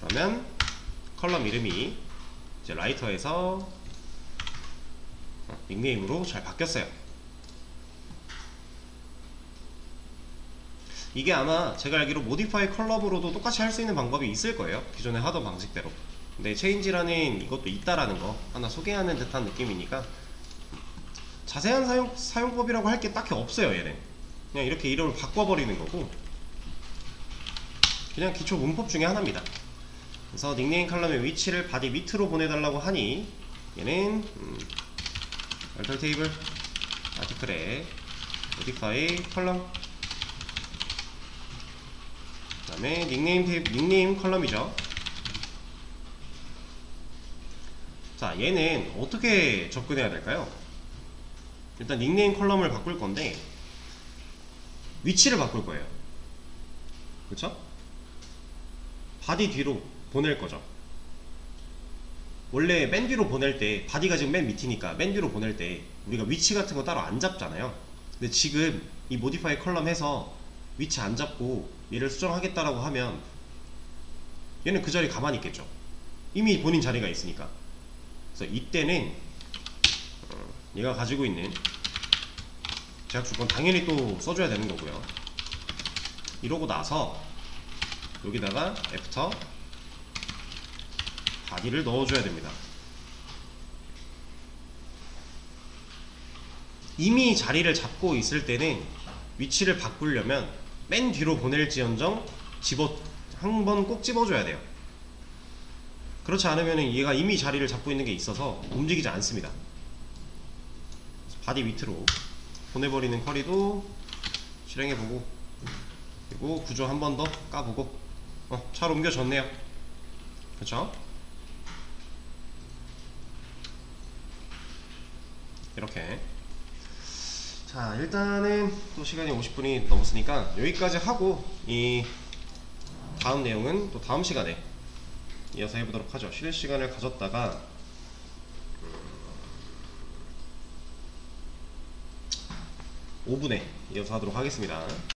[SPEAKER 1] 그러면 컬럼 이름이 이제 라이터에서 닉네임으로 잘 바뀌었어요. 이게 아마 제가 알기로 모디파이 컬럼으로도 똑같이 할 수 있는 방법이 있을 거예요. 기존에 하던 방식대로. 근데 체인지라는 이것도 있다라는 거 하나 소개하는 듯한 느낌이니까 자세한 사용법이라고 할 게 딱히 없어요. 얘는 그냥 이렇게 이름을 바꿔버리는 거고 그냥 기초 문법 중에 하나입니다. 그래서 닉네임 컬럼의 위치를 바디 밑으로 보내달라고 하니 얘는 얼털 테이블 아티클에 모디파이 컬럼 그 다음에 닉네임 컬럼이죠. 자, 얘는 어떻게 접근해야 될까요? 일단 닉네임 컬럼을 바꿀 건데 위치를 바꿀 거예요. 그쵸? 바디 뒤로 보낼 거죠. 원래 맨 뒤로 보낼 때 바디가 지금 맨 밑이니까 맨 뒤로 보낼 때 우리가 위치 같은 거 따로 안 잡잖아요. 근데 지금 이 모디파이 컬럼 해서 위치 안 잡고 얘를 수정하겠다라고 하면 얘는 그 자리 가만히 있겠죠. 이미 본인 자리가 있으니까. 그래서 이때는 얘가 가지고 있는 제약 조건 당연히 또 써줘야 되는 거고요. 이러고 나서 여기다가 애프터 바디를 넣어줘야 됩니다. 이미 자리를 잡고 있을 때는 위치를 바꾸려면 맨 뒤로 보낼지언정 한 번 꼭 집어줘야 돼요. 그렇지 않으면 얘가 이미 자리를 잡고 있는 게 있어서 움직이지 않습니다. 바디 밑으로 보내버리는 쿼리도 실행해보고 그리고 구조 한 번 더 까보고 잘 옮겨졌네요. 그쵸? 이렇게 자, 일단은 또 시간이 50분이 넘었으니까 여기까지 하고 이 다음 내용은 또 다음 시간에 이어서 해보도록 하죠. 쉴 시간을 가졌다가 5분에 이어서 하도록 하겠습니다.